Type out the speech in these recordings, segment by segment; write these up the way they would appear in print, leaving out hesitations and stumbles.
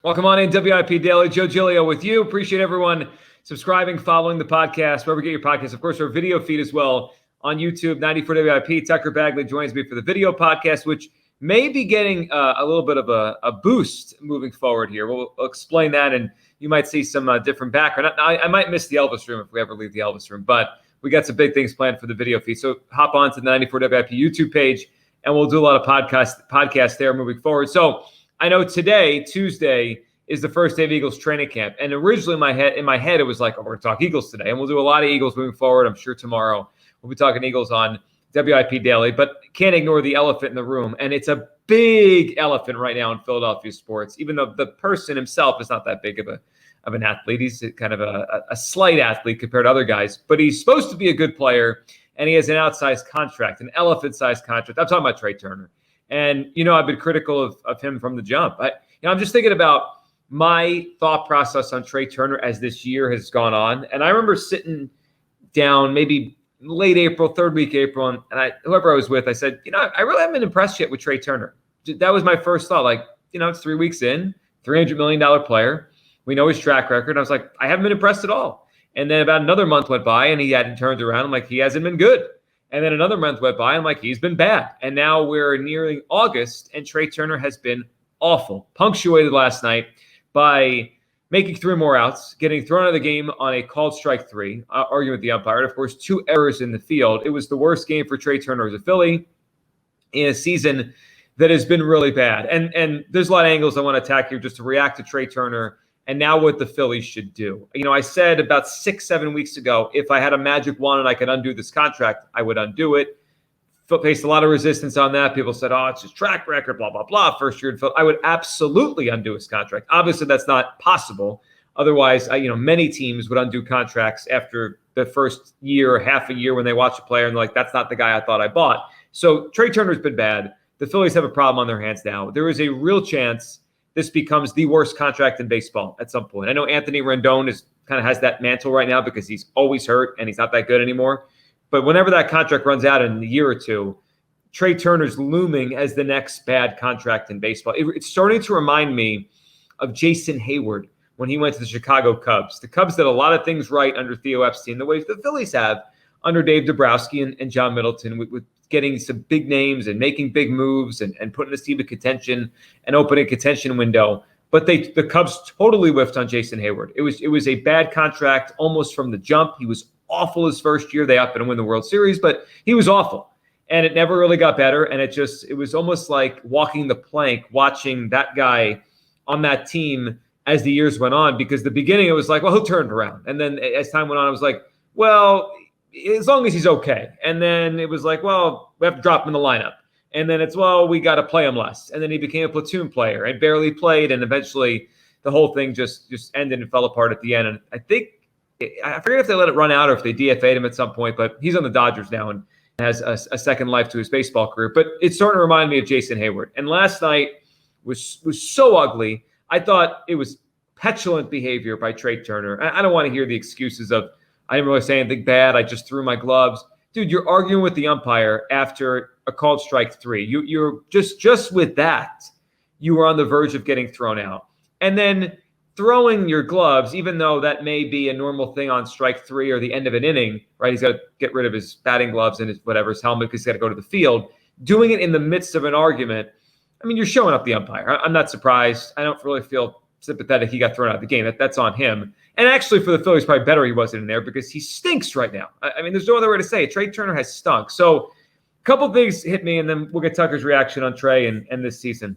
Welcome on in, WIP Daily. Joe Giglio with you. Appreciate everyone subscribing, following the podcast, wherever you get your podcasts. Of course, our video feed as well on YouTube, 94 WIP. Tucker Bagley joins me for the video podcast, which may be getting a little bit of a boost moving forward here. We'll explain that, and you might see some different background. I might miss the Elvis room if we ever leave the Elvis room, but we got some big things planned for the video feed. So hop on to the 94 WIP YouTube page, and we'll do a lot of podcasts there moving forward. So I know today, Tuesday, is the first day of Eagles training camp. And originally in my head, it was like, oh, we're going to talk Eagles today. And we'll do a lot of Eagles moving forward. I'm sure tomorrow we'll be talking Eagles on WIP Daily. But can't ignore the elephant in the room. And it's a big elephant right now in Philadelphia sports, even though the person himself is not that big of an athlete. He's kind of a slight athlete compared to other guys. But he's supposed to be a good player, and he has an outsized contract, an elephant-sized contract. I'm talking about Trey Turner. And, I've been critical of him from the jump. I'm just thinking about my thought process on Trey Turner as this year has gone on. And I remember sitting down maybe late April, third week April, and whoever I was with, I said, I really haven't been impressed yet with Trey Turner. That was my first thought. It's 3 weeks in, $300 million player. We know his track record. I was like, I haven't been impressed at all. And then about another month went by, and he hadn't turned around. I'm like, he hasn't been good. And then another month went by. I'm like, he's been bad. And now we're nearing August, and Trey Turner has been awful. Punctuated last night by making 3 more outs, getting thrown out of the game on a called strike 3, arguing with the umpire. And, of course, 2 errors in the field. It was the worst game for Trey Turner as a Philly in a season that has been really bad. And there's a lot of angles I want to attack here just to react to Trey Turner and now what the Phillies should do. I said about 6-7 weeks ago, if I had a magic wand and I could undo this contract, I would undo it. Faced a lot of resistance on that. People said, oh, it's his track record, blah, blah, blah. First year in Philly. I would absolutely undo his contract. Obviously, that's not possible. Otherwise, many teams would undo contracts after the first year or half a year when they watch a player and they're like, that's not the guy I thought I bought. So Trey Turner's been bad. The Phillies have a problem on their hands now. There is a real chance this becomes the worst contract in baseball at some point. I know Anthony Rendon kind of has that mantle right now because he's always hurt and he's not that good anymore. But whenever that contract runs out in a year or two, Trey Turner's looming as the next bad contract in baseball. It's starting to remind me of Jason Hayward when he went to the Chicago Cubs. The Cubs did a lot of things right under Theo Epstein, the way the Phillies have under Dave Dombrowski and John Middleton with getting some big names and making big moves and putting this team in contention and opening a contention window. But the Cubs totally whiffed on Jason Hayward. It was a bad contract almost from the jump. He was awful his first year. They happened to win the World Series, but he was awful. And it never really got better. And it was almost like walking the plank, watching that guy on that team as the years went on, because the beginning it was like, well, he'll turn it around. And then as time went on, it was like, well, as long as he's okay. And then it was like, well, we have to drop him in the lineup. And then it's, well, we got to play him less. And then he became a platoon player and barely played. And eventually the whole thing just ended and fell apart at the end. And I forget if they let it run out or if they DFA'd him at some point, but he's on the Dodgers now and has a second life to his baseball career. But it's starting to remind me of Jason Hayward. And last night was so ugly. I thought it was petulant behavior by Trey Turner. I don't want to hear the excuses of, I didn't really say anything bad. I just threw my gloves. Dude, you're arguing with the umpire after a called strike 3. You're just with that, you were on the verge of getting thrown out. And then throwing your gloves, even though that may be a normal thing on strike 3 or the end of an inning, right? He's got to get rid of his batting gloves and his helmet because he's got to go to the field. Doing it in the midst of an argument, I mean, you're showing up the umpire. I'm not surprised. I don't really feel sympathetic he got thrown out of the game. That's on him. And actually for the Phillies, probably better he wasn't in there because he stinks right now. I mean, there's no other way to say it. Trey Turner has stunk. So a couple things hit me, and then we'll get Tucker's reaction on Trey and this season.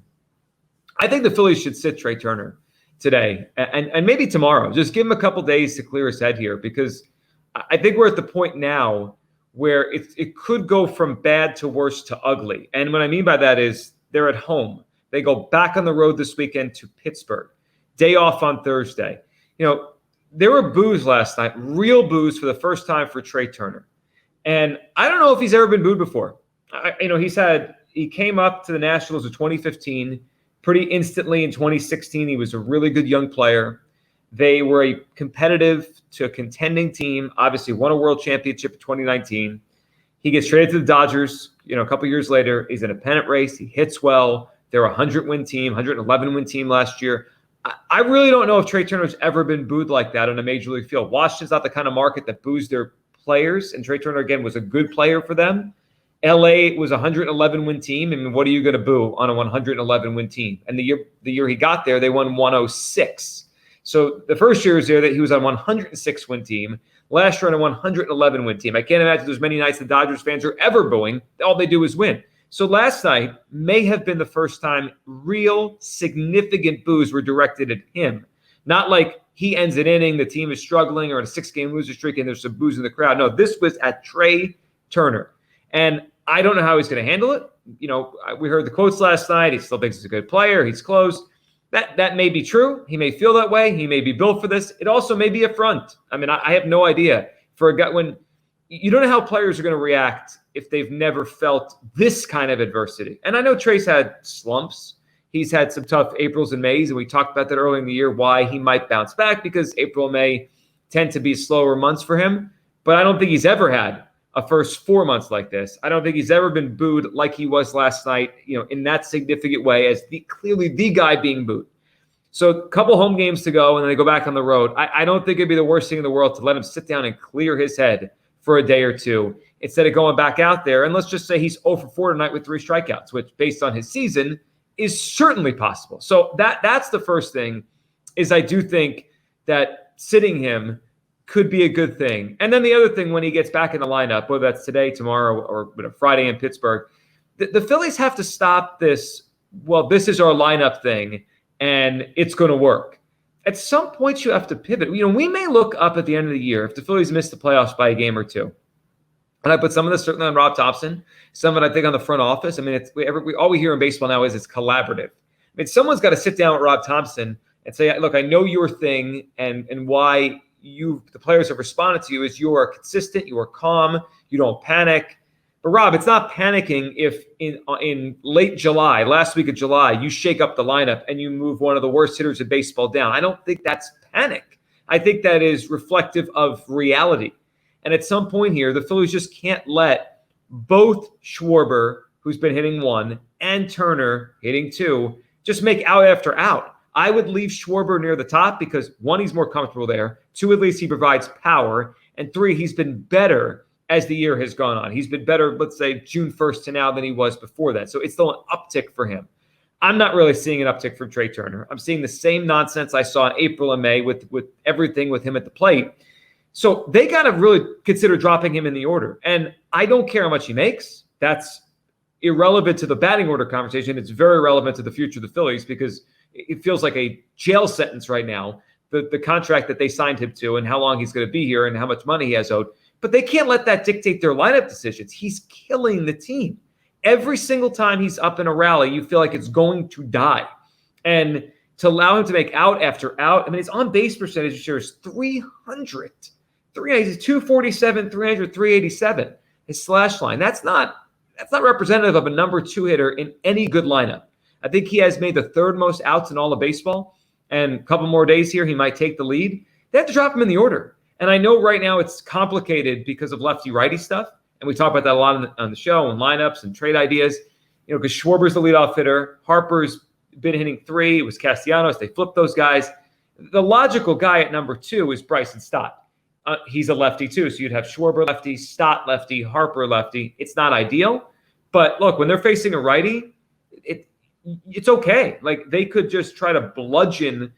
I think the Phillies should sit Trey Turner today and maybe tomorrow. Just give him a couple days to clear his head here, because I think we're at the point now where it could go from bad to worse to ugly. And what I mean by that is they're at home. They go back on the road this weekend to Pittsburgh. Day off on Thursday. There were boos last night, real boos for the first time for Trey Turner. And I don't know if he's ever been booed before. He came up to the Nationals in 2015, pretty instantly in 2016. He was a really good young player. They were a competitive to a contending team, obviously won a world championship in 2019. He gets traded to the Dodgers, a couple years later. He's in a pennant race. He hits well. They're a 100-win team, 111-win team last year. I really don't know if Trey Turner's ever been booed like that on a major league field. Washington's not the kind of market that boos their players, and Trey Turner, again, was a good player for them. LA was a 111-win team, and what are you going to boo on a 111-win team? And the year he got there, they won 106. So the first year was there that he was on a 106-win team. Last year on a 111-win team. I can't imagine there's many nights the Dodgers fans are ever booing. All they do is win. So last night may have been the first time real significant boos were directed at him. Not like he ends an inning, the team is struggling, or in a 6-game loser streak, and there's some boos in the crowd. No, this was at Trey Turner. And I don't know how he's going to handle it. You know, we heard the quotes last night. He still thinks he's a good player. He's close. That may be true. He may feel that way. He may be built for this. It also may be a front. I mean, I have no idea. For a guy, when you don't know how players are going to react if they've never felt this kind of adversity. And I know Trey's had slumps. He's had some tough Aprils and Mays, and we talked about that early in the year, why he might bounce back, because April and May tend to be slower months for him. But I don't think he's ever had a first 4 months like this. I don't think he's ever been booed like he was last night, you know, in that significant way, as clearly the guy being booed. So a couple home games to go, and then they go back on the road. I don't think it'd be the worst thing in the world to let him sit down and clear his head for a day or two instead of going back out there. And let's just say he's 0 for 4 tonight with 3 strikeouts, which based on his season is certainly possible. So that's the first thing, is I do think that sitting him could be a good thing. And then the other thing, when he gets back in the lineup, whether that's today, tomorrow, or Friday in Pittsburgh, the Phillies have to stop this, well, this is our lineup thing, and it's going to work. At some point, you have to pivot. You know, we may look up at the end of the year if the Phillies miss the playoffs by a game or two. And I put some of this certainly on Rob Thompson, some of it I think on the front office. I mean, all we hear in baseball now is it's collaborative. I mean, someone's got to sit down with Rob Thompson and say, look, I know your thing, and why the players have responded to you is you are consistent, you are calm, you don't panic. But Rob, it's not panicking if in late July, last week of July, you shake up the lineup and you move one of the worst hitters in baseball down. I don't think that's panic. I think that is reflective of reality. And at some point here, the Phillies just can't let both Schwarber, who's been hitting 1, and Turner hitting 2, just make out after out. I would leave Schwarber near the top because 1, he's more comfortable there. 2, at least he provides power. And 3, he's been better as the year has gone on. He's been better, let's say, June 1st to now than he was before that. So it's still an uptick for him. I'm not really seeing an uptick from Trey Turner. I'm seeing the same nonsense I saw in April and May with everything with him at the plate. So they got to really consider dropping him in the order. And I don't care how much he makes. That's irrelevant to the batting order conversation. It's very relevant to the future of the Phillies, because it feels like a jail sentence right now, the contract that they signed him to and how long he's going to be here and how much money he has owed. But they can't let that dictate their lineup decisions. He's killing the team. Every single time he's up in a rally, you feel like it's going to die. And to allow him to make out after out, I mean, his on-base percentage this year is 300. He's 247, 300, 387. His slash line. That's not representative of a number 2 hitter in any good lineup. I think he has made the 3rd most outs in all of baseball. And a couple more days here, he might take the lead. They have to drop him in the order. And I know right now it's complicated because of lefty-righty stuff. And we talk about that a lot on the show and lineups and trade ideas. You know, because Schwarber's the leadoff hitter. Harper's been hitting 3. It was Castellanos. They flipped those guys. The logical guy at number 2 is Bryson Stott. He's a lefty too. So you'd have Schwarber lefty, Stott lefty, Harper lefty. It's not ideal. But look, when they're facing a righty, it's okay. Like, they could just try to bludgeon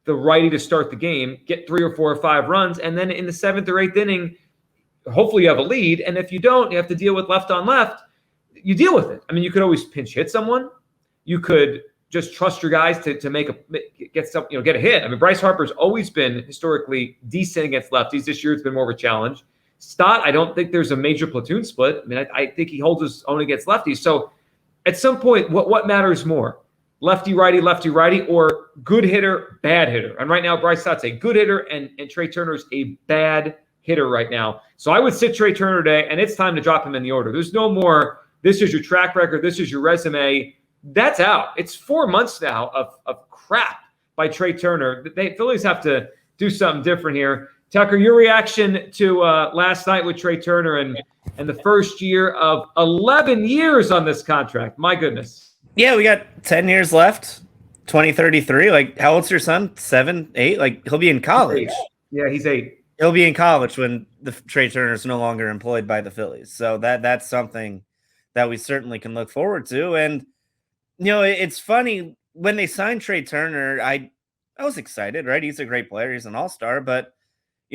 the righty to start the game, get 3 or 4 or 5 runs, and then in the 7th or 8th inning, hopefully you have a lead. And if you don't, you have to deal with left on left. You deal with it. I mean, you could always pinch hit someone. You could just trust your guys to get a hit. I mean, Bryce Harper's always been historically decent against lefties. This year it's been more of a challenge. Stott, I don't think there's a major platoon split. I mean, I think he holds his own against lefties. So at some point, what matters more? Lefty, righty, or good hitter, bad hitter? And right now, Bryce Stott's a good hitter, and Trey Turner's a bad hitter right now. So I would sit Trey Turner today, and it's time to drop him in the order. There's no more, this is your track record, this is your resume. That's out. It's 4 months now of crap by Trey Turner. Phillies have to do something different here. Tucker, your reaction to last night with Trey Turner and the first year of 11 years on this contract. My goodness. Yeah, we got 10 years left. 2033. Like, how old's your son? 7, 8? Like, he'll be in college. Yeah, he's 8. He'll be in college when the Trey Turner is no longer employed by the Phillies. So that's something that we certainly can look forward to. And it's funny when they signed Trey Turner. I was excited, right? He's a great player. He's an all-star, but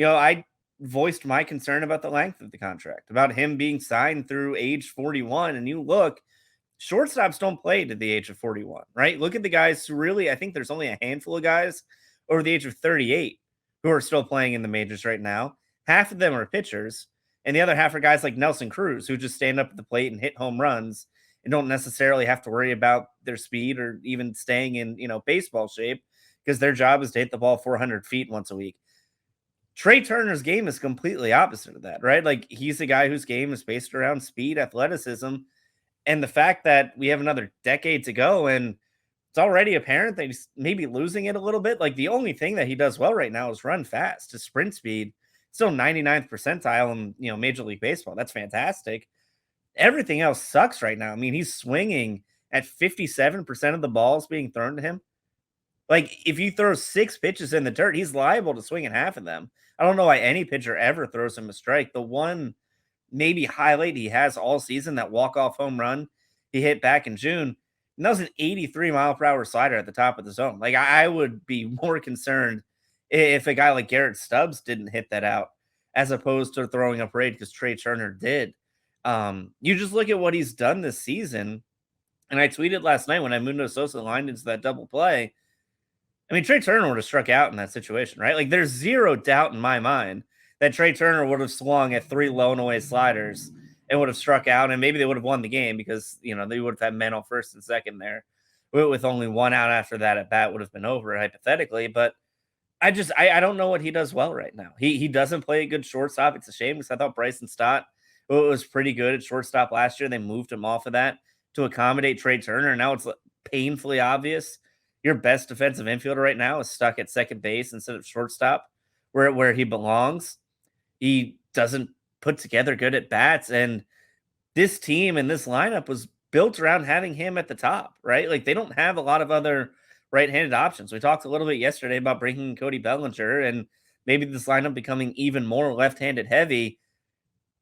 I voiced my concern about the length of the contract, about him being signed through age 41. And you look, shortstops don't play to the age of 41, right? Look at the guys who really, I think there's only a handful of guys over the age of 38 who are still playing in the majors right now. Half of them are pitchers, and the other half are guys like Nelson Cruz who just stand up at the plate and hit home runs and don't necessarily have to worry about their speed or even staying in, baseball shape, because their job is to hit the ball 400 feet once a week. Trey Turner's game is completely opposite of that, right? Like, he's a guy whose game is based around speed, athleticism, and the fact that we have another decade to go, and it's already apparent that he's maybe losing it a little bit. Like, the only thing that he does well right now is run fast. His sprint speed, still 99th percentile in, Major League Baseball. That's fantastic. Everything else sucks right now. I mean, he's swinging at 57% of the balls being thrown to him. Like, if you throw 6 pitches in the dirt, he's liable to swing at half of them. I don't know why any pitcher ever throws him a strike. The one maybe highlight he has all season, that walk-off home run he hit back in June, and that was an 83-mile-per-hour slider at the top of the zone. Like, I would be more concerned if a guy like Garrett Stubbs didn't hit that out, as opposed to throwing a parade because Trey Turner did. You just look at what he's done this season, and I tweeted last night when Edmundo Sosa lined into that double play. I mean, Trey Turner would have struck out in that situation, right? Like, there's zero doubt in my mind that Trey Turner would have swung at 3 low and away sliders and would have struck out, and maybe they would have won the game because, they would have had men on first and second there. With only 1 out after that at bat would have been over, hypothetically. But I don't know what he does well right now. He doesn't play a good shortstop. It's a shame, because I thought Bryson Stott was pretty good at shortstop last year. They moved him off of that to accommodate Trey Turner. Now it's painfully obvious your best defensive infielder right now is stuck at second base instead of shortstop, where he belongs. He doesn't put together good at bats, and this team and this lineup was built around having him at the top, right? Like, they don't have a lot of other right-handed options. We talked a little bit yesterday about bringing Cody Bellinger and maybe this lineup becoming even more left-handed heavy.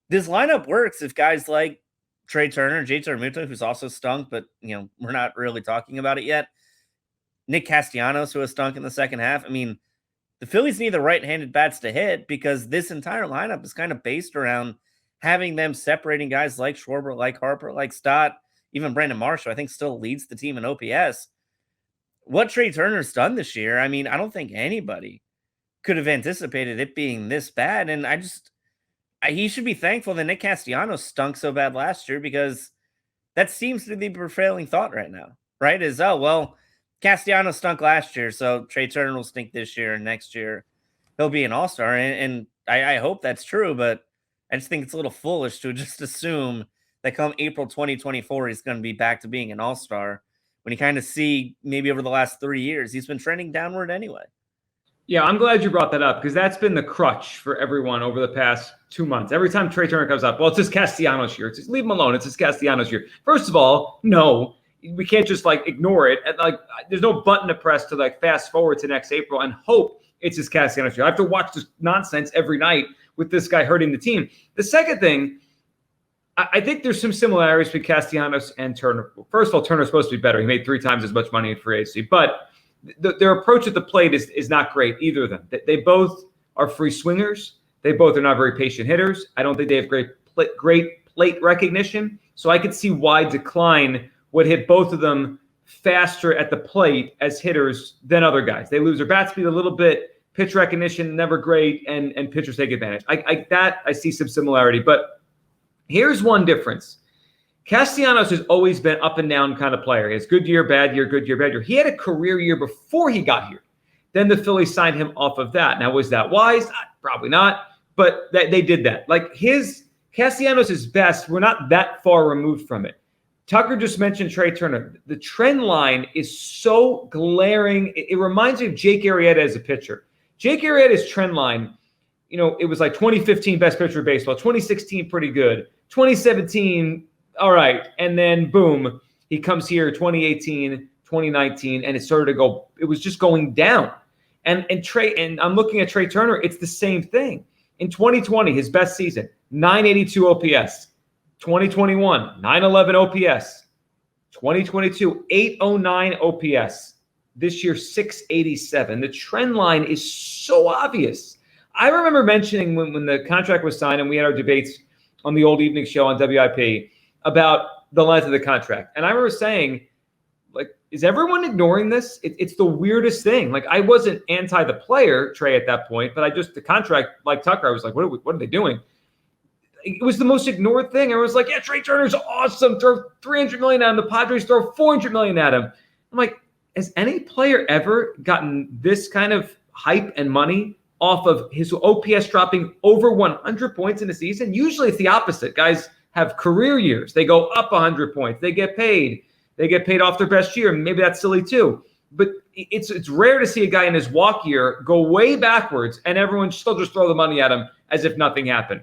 This lineup works if guys like Trey Turner, J.T. Realmuto, who's also stunk, but we're not really talking about it yet, Nick Castellanos, who has stunk in the second half. I mean, the Phillies need the right-handed bats to hit, because this entire lineup is kind of based around having them separating guys like Schwarber, like Harper, like Stott, even Brandon Marshall, I think, still leads the team in OPS. What Trey Turner's done this year, I mean, I don't think anybody could have anticipated it being this bad. And he should be thankful that Nick Castellanos stunk so bad last year, because that seems to be the prevailing thought right now, right? Is, oh, well, Castellanos stunk last year, so Trey Turner will stink this year, and next year he'll be an all-star. And I hope that's true, but I just think it's a little foolish to just assume that come April 2024, he's going to be back to being an all-star, when you kind of see maybe over the last 3 years, he's been trending downward anyway. Yeah, I'm glad you brought that up, because that's been the crutch for everyone over the past 2 months. Every time Trey Turner comes up, well, it's his Castellanos year. It's just, leave him alone. It's his Castellanos year. First of all, no. We can't just ignore it. And there's no button to press to fast forward to next April and hope it's his Castellanos year. I have to watch this nonsense every night with this guy hurting the team. The second thing, I think there's some similarities between Castellanos and Turner. First of all, Turner's supposed to be better. He made 3 times as much money in free agency, but their approach at the plate is not great, either of them. They both are free swingers. They both are not very patient hitters. I don't think they have great plate recognition. So I could see why decline would hit both of them faster at the plate as hitters than other guys. They lose their bat speed a little bit, pitch recognition never great, and pitchers take advantage. I see some similarity, but here's one difference. Castellanos has always been up and down kind of player. He has good year, bad year, good year, bad year. He had a career year before he got here. Then the Phillies signed him off of that. Now, was that wise? Probably not, but they did that. Castellanos' best, we're not that far removed from it. Tucker just mentioned Trey Turner. The trend line is so glaring. It reminds me of Jake Arrieta as a pitcher. Jake Arrieta's trend line, it was 2015 best pitcher of baseball, 2016 pretty good, 2017 all right, and then boom, he comes here 2018 2019, and it started to go. It was just going down. And I'm looking at Trey Turner. It's the same thing. In 2020, his best season, 982 OPS. 2021, 911 OPS. 2022, 809 OPS. This year, 687. The trend line is so obvious. I remember mentioning when the contract was signed and we had our debates on the old evening show on WIP about the length of the contract. And I remember saying, like, is everyone ignoring this? It's the weirdest thing. Like, I wasn't anti the player, Trey, at that point, but the contract, like Tucker, I was like, what are they doing? It was the most ignored thing. I was like, yeah, Trey Turner's awesome. Throw $300 million at him. The Padres throw $400 million at him. I'm like, has any player ever gotten this kind of hype and money off of his OPS dropping over 100 points in a season? Usually it's the opposite. Guys have career years. They go up 100 points. They get paid. They get paid off their best year. Maybe that's silly too. But it's rare to see a guy in his walk year go way backwards and everyone still just throw the money at him as if nothing happened.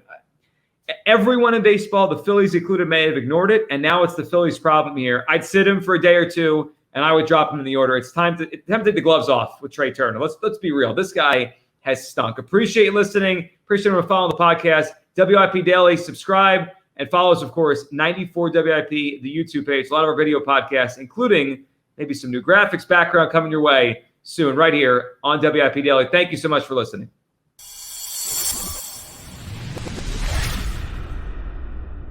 Everyone in baseball, the Phillies included, may have ignored it, and now it's the Phillies' problem here. I'd sit him for a day or two, and I would drop him in the order. It's time to take the gloves off with Trey Turner. Let's be real. This guy has stunk. Appreciate you listening. Appreciate everyone following the podcast. WIP Daily, subscribe, and follow us, of course, 94 WIP, the YouTube page. A lot of our video podcasts, including maybe some new graphics background coming your way soon right here on WIP Daily. Thank you so much for listening.